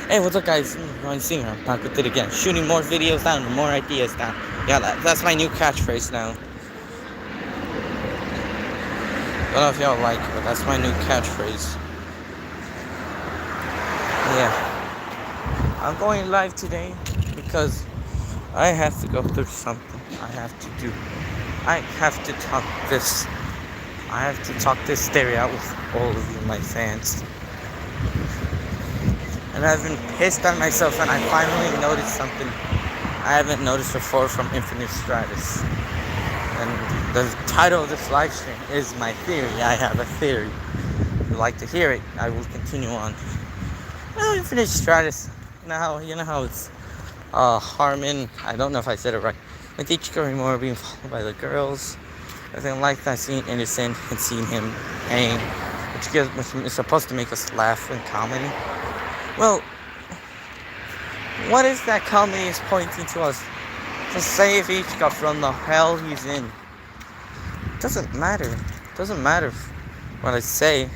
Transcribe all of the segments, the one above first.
Hey, what's up, guys? Ryan Singer. I'm back with it again. Shooting more videos down, more ideas down. Yeah, that's my new catchphrase now. I don't know if y'all like it, but that's my new catchphrase. Yeah, I'm going live today because I have to go through something. I have to do. I have to talk this. I have to talk this theory out with all of you, my fans. And I've been pissed at myself, and I finally noticed something I haven't noticed before from Infinite Stratus. And the title of this live stream is My Theory. I have a theory. If you'd like to hear it, I will continue on. Well, Infinite Stratus, you know how it's Harmon, I don't know if I said it right, with Ichiko Rimura being followed by the girls. I think like that, seeing Innocent and seeing him hang, which is supposed to make us laugh in comedy. Well, what if that comedy is pointing to us to save Ichika from the hell he's in? It doesn't matter. It doesn't matter what I say.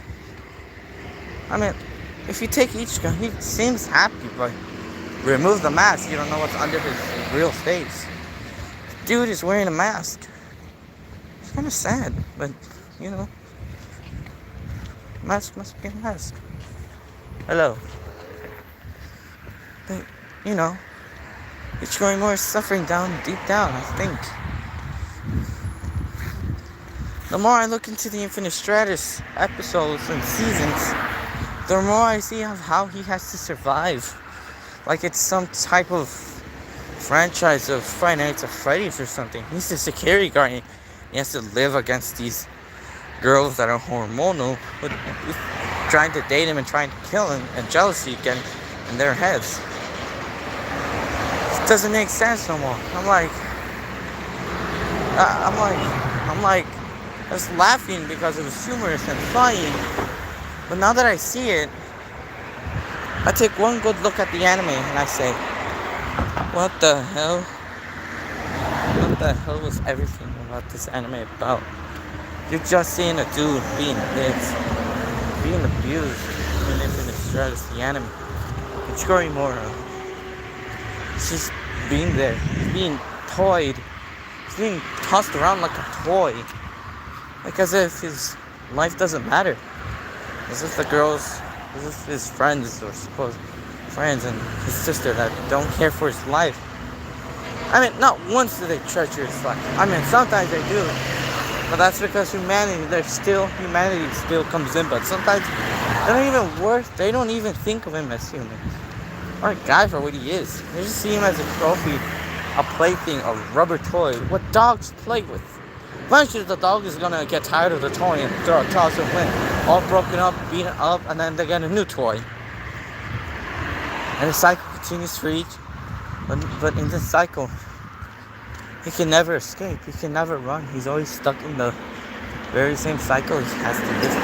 I mean, if you take Ichika, he seems happy, but remove the mask, you don't know what's under his real face. The dude is wearing a mask. It's kind of sad, but, mask must be a mask. Hello. But, it's going more suffering deep down, I think. The more I look into the Infinite Stratus episodes and seasons, the more I see how he has to survive. Like it's some type of franchise of Friday Nights at Freddy's or something. He's a security guard. He has to live against these girls that are hormonal, with trying to date him and trying to kill him, and jealousy again in their heads. It doesn't make sense no more. I'm like, I was laughing because it was humorous and funny. But now that I see it, I take one good look at the anime and I say, what the hell? What the hell was everything about this anime about? You're just seeing a dude being hit, being abused in Infinite Stratus, the anime. Ichiko Rimura. She's being there. He's being toyed. He's being tossed around like a toy. Like as if his life doesn't matter. As if as if his friends or supposed friends and his sister that don't care for his life. I mean, not once do they treasure his life. I mean, sometimes they do. But that's because humanity still comes in. But sometimes they don't even think of him as human. Or a guy for what he is. They just see him as a trophy, a plaything, a rubber toy. What dogs play with. Eventually the dog is gonna get tired of the toy and toss it away. All broken up, beaten up, and then they get a new toy. And the cycle continues for each. But in this cycle, he can never escape. He can never run. He's always stuck in the very same cycle he has to live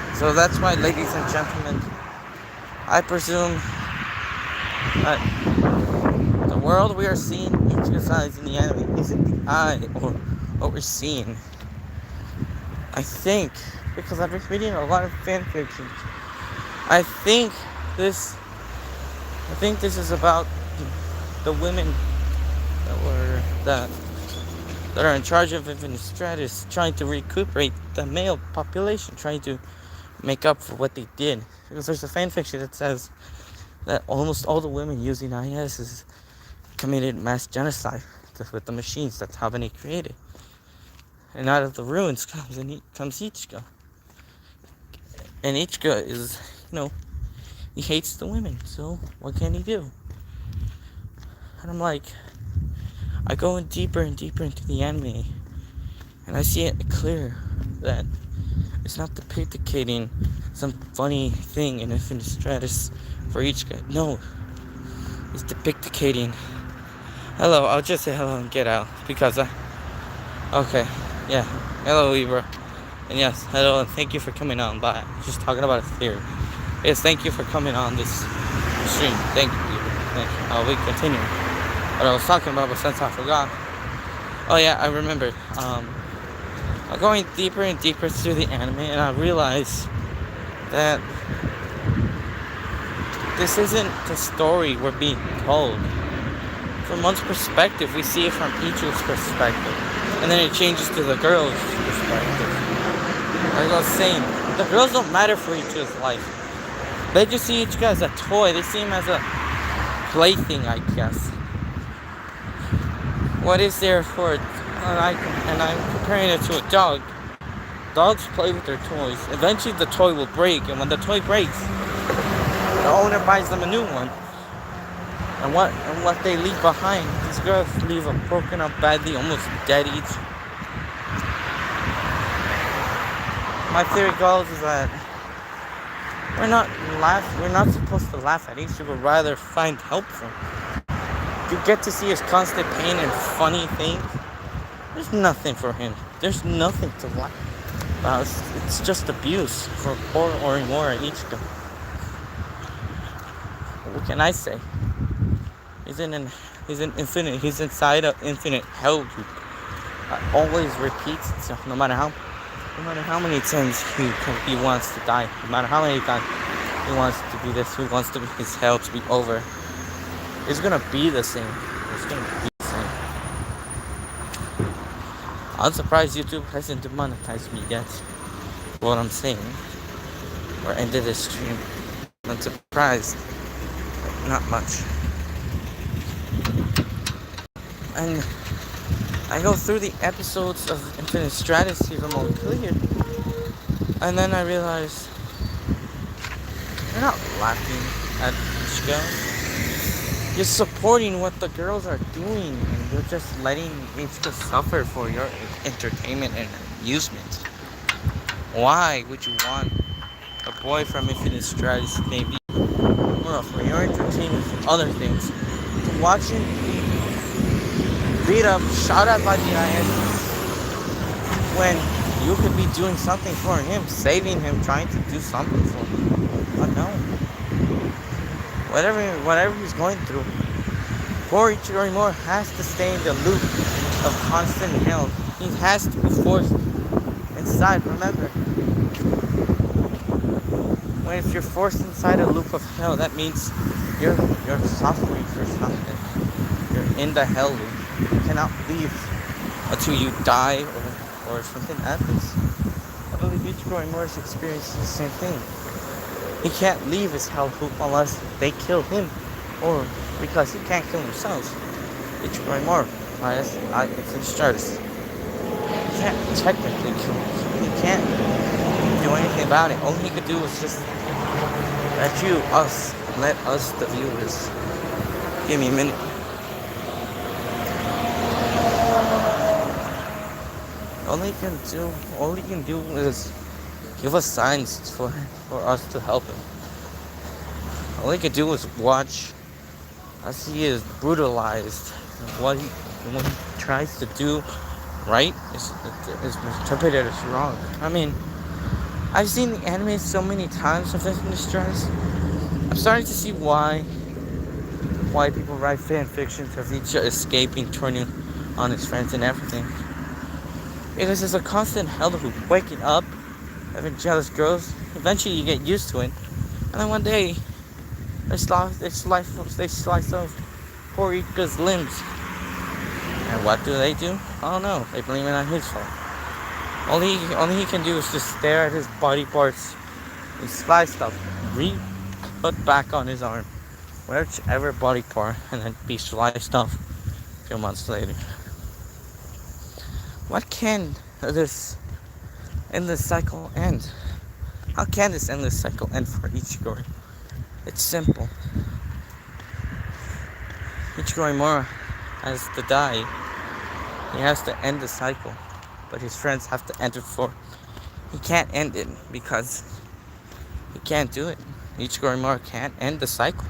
with. So that's why, ladies and gentlemen, I presume that the world we are seeing exercised in the anime isn't the eye or what we're seeing. I think, because I've been reading a lot of fan fiction, I think this is about the women that are in charge of Infinite Stratus trying to recuperate the male population, trying to make up for what they did. Because there's a fan fiction that says that almost all the women using IS committed mass genocide with the machines. That's how they created. And out of the ruins comes Ichika. And Ichika is, he hates the women. So what can he do? And I'm like, I go in deeper and deeper into the anime, and I see it clear that it's not depicting some funny thing in Infinite Stratus for Ichika. No, it's depicting. Hello, I'll just say hello and get out because okay, yeah, hello Libra, and yes, hello and thank you for coming on. Bye. Just talking about a theory. Yes, thank you for coming on this stream. Thank you, Libra. Thank you. I'll be continuing what I was talking about, but since I forgot. Oh yeah, I remembered. I'm going deeper and deeper through the anime, and I realized that This isn't the story we're being told. From one's perspective, we see it from Ichigo's perspective. And then it changes to the girl's perspective. Like I was saying, the girls don't matter for Ichigo's life. They just see Ichigo as a toy. They see him as a plaything, I guess. What is there for and I'm comparing it to a dog. Dogs play with their toys. Eventually the toy will break, and when the toy breaks, the owner buys them a new one. And what they leave behind, these girls leave a broken up, badly, almost dead each. My theory goes is that we're not supposed to laugh at Ichigo, but rather find help for him. You get to see his constant pain and funny things. There's nothing for him. There's nothing to laugh about. It's just abuse for poor Orimura Ichigo. What can I say? He's inside an infinite hell loop. Always repeats itself, no matter how many times he wants to die, no matter how many times he wants to be this, he wants his hell to be over. It's gonna be the same. It's gonna be the same. I'm surprised YouTube hasn't demonetized me yet. What I'm saying, or ended this stream. I'm surprised, but not much. And I go through the episodes of Infinite Strategy Remote Clear, and then I realize you're not laughing at Ichigo. You're supporting what the girls are doing, and you're just letting Ichigo suffer for your entertainment and amusement. Why would you want a boy from Infinite Strategy, maybe, or for your entertainment and other things, to watch him beat up, shot at by the IS, when you could be doing something for him, saving him, trying to do something for him? But no. Whatever he's going through, poor Ichigo Orimura has to stay in the loop of constant hell. He has to be forced inside. Remember, if you're forced inside a loop of hell, that means you're suffering for something. You're in the hell loop. You cannot leave until you die or something happens. I believe Ichigo Orimura is experiencing the same thing. He can't leave his hell loop unless they kill him, or because he can't kill himself. Ichigo Orimura, it's in Stratus. He can't technically kill himself. He can't do anything about it. All he could do is just let us, the viewers. Give me a minute. All he can do is give us signs for us to help him. All he can do is watch as he is brutalized. What he tries to do right is interpreted as wrong. I mean, I've seen the anime so many times of Infinite Stratus. I'm starting to see why people write fan fictions of each escaping, turning on his friends and everything. Because it's a constant hell loop. Waking up, having jealous girls. Eventually you get used to it. And then one day, they slice off poor Ichigo's limbs. And what do? I don't know. They blame it on his fault. Only he can do is just stare at his body parts and slice stuff. Put back on his arm. Whichever body part, and then be sliced off a few months later. What can this endless cycle end? How can this endless cycle end for Ichigo? It's simple. Ichigo Orimura has to die. He has to end the cycle. But his friends have to end it for. He can't end it because he can't do it. Ichigo Orimura can't end the cycle.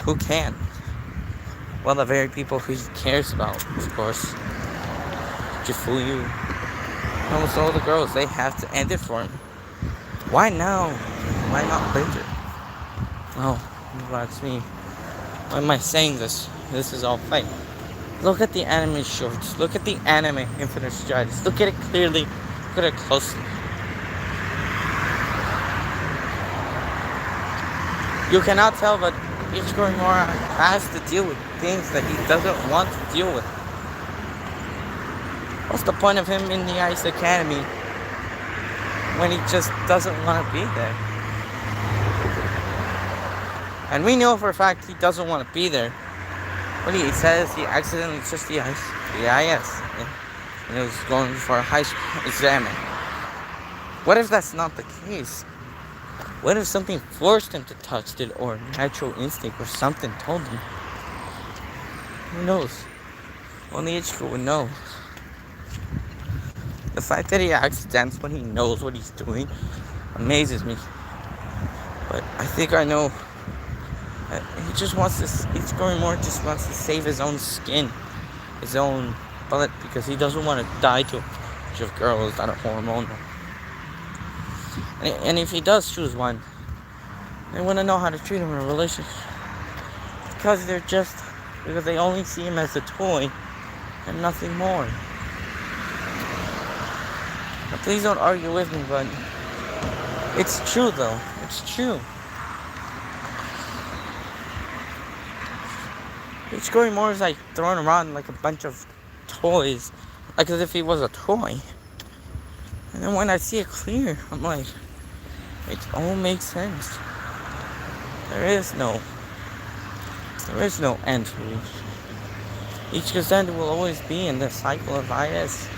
Who can? Well, the very people who he cares about, of course. Jifuyu. Almost all the girls, they have to end it for him. Why now? Why not later? Oh, that's me. Why am I saying this? This is all fake. Look at the anime shorts. Look at the anime Infinite Stratus. Look at it clearly. Look at it closely. You cannot tell, but Ichiro Mora has to deal with things that he doesn't want to deal with. What's the point of him in the Ice Academy when he just doesn't want to be there? And we know for a fact he doesn't want to be there. What he says, he accidentally touched the IS, and he was going for a high school exam. What if that's not the case? What if something forced him to touch it, or natural instinct, or something told him? Who knows? Only Ichiro would know. The fact that he accidents when he knows what he's doing amazes me. But I think I know that he just wants to. Ichiro Mora just wants to save his own skin, his own blood, because he doesn't want to die to a bunch of girls that are hormonal. And if he does choose one, they wouldn't know how to treat him in a relationship. Because they only see him as a toy and nothing more. Now, please don't argue with me, but it's true though. It's true. Ichiro Mora is like throwing around like a bunch of toys, like as if he was a toy. And then when I see it clear, I'm like, it all makes sense. There is no end to it. Each descendant will always be in the cycle of IS.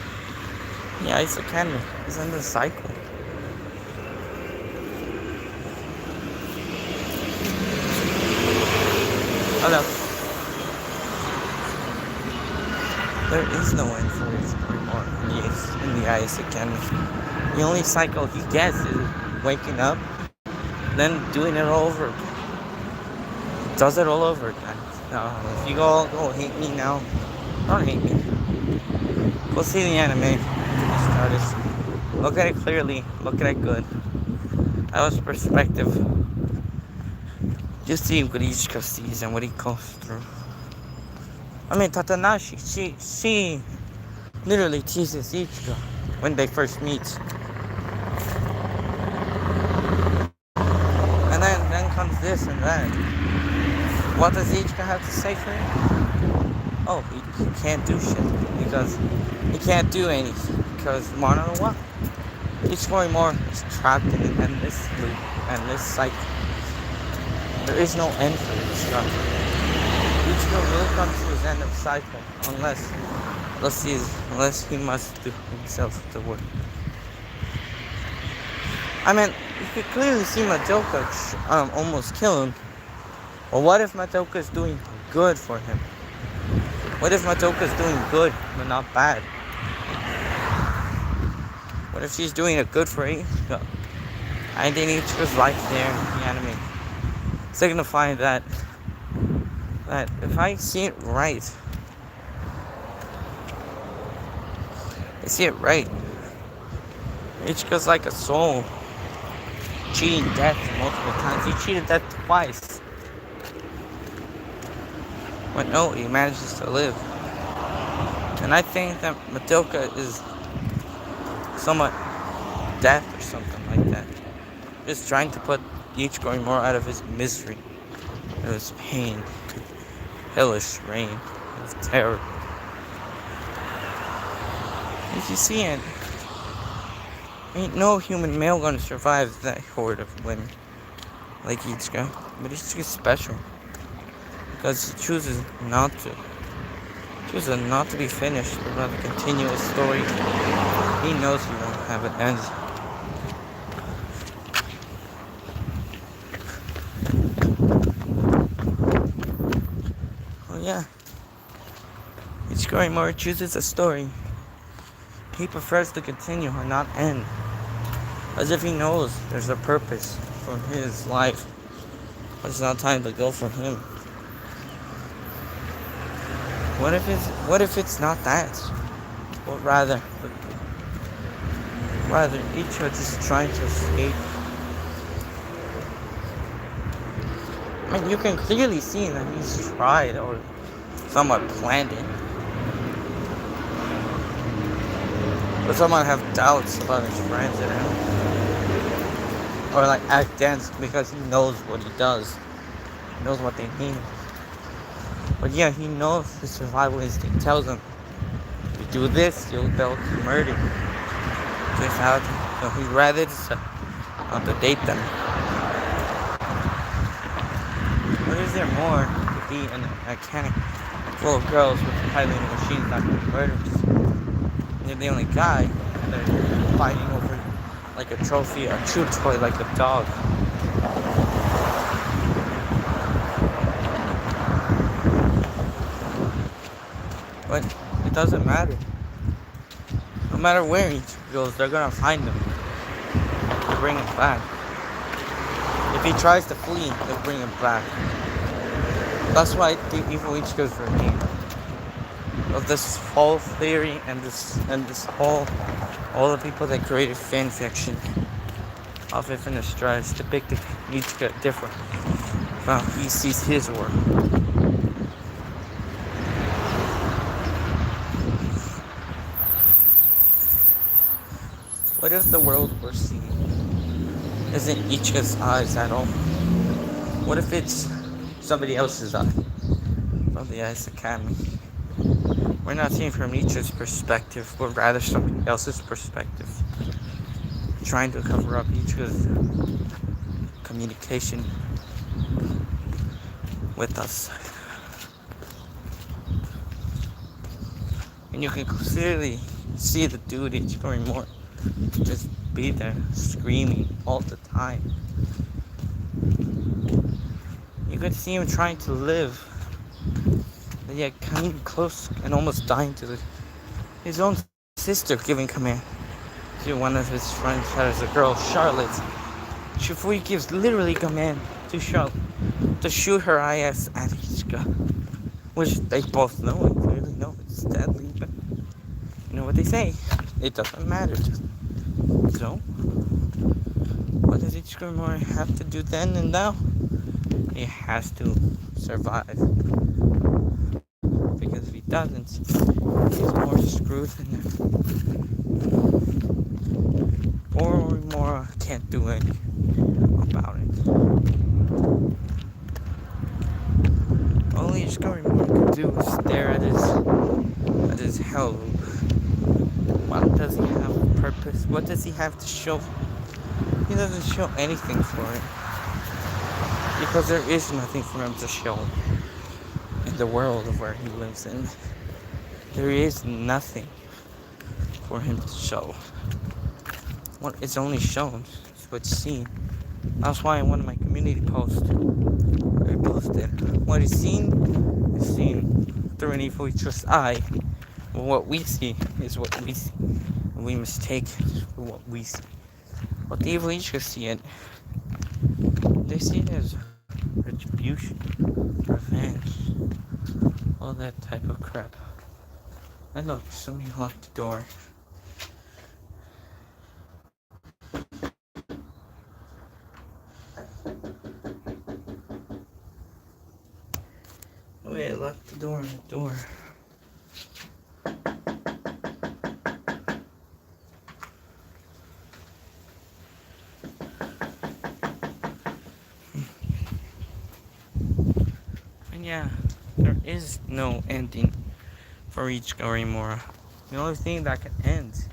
The Ice Academy is in the cycle. Hello. There is no end for it anymore in the Ice Academy. The only cycle he gets is waking up, then doing it all over again. He does it all over again. If you go hate me now, don't hate me. Go see the anime. Look at it clearly. Look at it good. That was perspective. Just see what Ichika sees and what he goes through. I mean, Tatanashi, she literally teases Ichika when they first meet. And then comes this and that. What does Ichika have to say for him? Oh, he can't do shit. Because he can't do anything. Because, wanna know what? Ichiro Mora is trapped in an endless loop, endless cycle. There is no end for Ichika. Ichiro will come to his end of cycle unless he must do himself the work. I mean, you could clearly see Madoka almost kill him. Well, what if Madoka is doing good for him? What if Madoka is doing good but not bad? What if she's doing a good for Ichika? I think Ichika's life there in the anime, signifying that if I see it right, Ichika's like a soul, cheating death multiple times. He cheated death twice. But no, he manages to live. And I think that Madoka is somewhat death or something like that. Just trying to put Ichiro Mora out of his misery, out of his pain, hellish reign of terror. If you see it, ain't no human male gonna survive that horde of women like Ichika. But Ichika's special because he chooses not to be finished, but rather continue a story. He knows he won't have it end. Oh yeah, Ichiro Mora chooses a story. He prefers to continue or not end, as if he knows there's a purpose for his life, but it's not time to go for him. What if it's not that? Or rather each are just trying to escape. I mean, you can clearly see that he's tried or somewhat planned it. But someone have doubts about his friends and him. Or like act dense because he knows what he does. knows what they need. But yeah, he knows the survival instinct tells him, if you do this, they'll murder you. Just how so he'd rather just to date them. But is there more to be in a mechanic full of girls with piloting machines that can be murderers? You're the only guy, and they're fighting over like a trophy or a chew toy like a dog. But it doesn't matter. No matter where he goes, they're gonna find him. They'll bring him back. If he tries to flee, they'll bring him back. That's why the evil Ichigo's for me. Of this whole theory and this whole all the people that created fan fiction of Infinite Stress depicted Ichigo different from how he sees his world. What if the world we're seeing isn't Ichigo's eyes at all? What if it's somebody else's eye from the Ice Academy? We're not seeing from Ichigo's perspective, but rather somebody else's perspective, trying to cover up Ichigo's communication with us. And you can clearly see the dude Ichigo Rimura just be there screaming all the time. You could see him trying to live, but yet coming close and almost dying to his own sister giving command to one of his friends that is a girl, Charlotte. Shifui gives literally command to Charlotte to shoot her IS at Ichigo, which they both know and clearly know it's deadly, but you know what they say, it doesn't matter. So, what does Ichigo Rimura have to do then and now? He has to survive. Because if he doesn't, he's more screwed than ever. Or Rimura can't do anything about it. All Ichigo Rimura can do is stare at his hell loop. What does he have a purpose? What does he have to show? He doesn't show anything for it. Because there is nothing for him to show in the world of where he lives in. There is nothing for him to show. What is only shown is what's seen. That's why in one of my community posts, I posted, what is seen through an evil Ichigo's eye. What we see is what we see. And we must take what we see. What the evil Ichigo see it, they see it as retribution, revenge, all that type of crap. And look, somebody locked the door. Wait, I locked the door. And yeah, there is no ending for Ichigo Rimura. The only thing that can end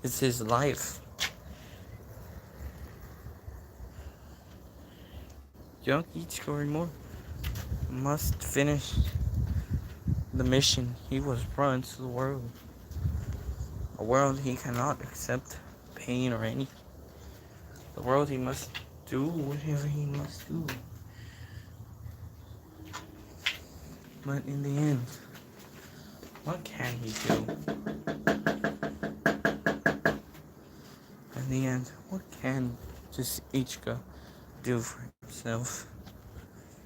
is his life. Young Ichigo Rimura must finish the mission he was brought into the world. A world he cannot accept pain or anything. The world he must do whatever he must do. But in the end, what can he do? In the end, what can just Ichigo do for himself?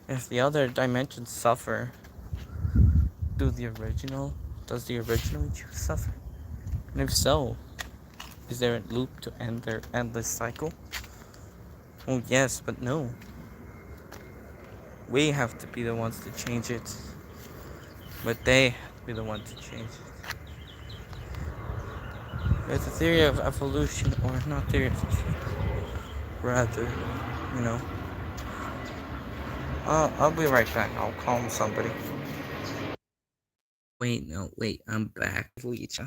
If the other dimensions suffer, does the original Ichigo suffer? And if so, is there a loop to end their endless cycle? Oh yes, but no. We have to be the ones to change it. But they have to be the ones to change it. There's a theory of evolution, or not theory of evolution, rather, I'll be right back. I'll call somebody. Wait, no, wait, I'm back. Leech.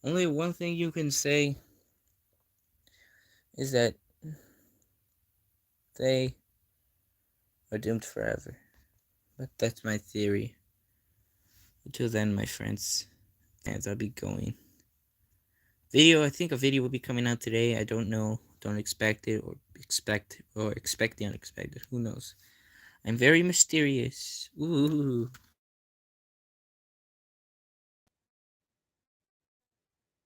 Only one thing you can say is that they are doomed forever. But that's my theory. Until then, my friends, as I'll be going. I think a video will be coming out today. I don't know. Don't expect it or expect the unexpected. Who knows? I'm very mysterious. Ooh.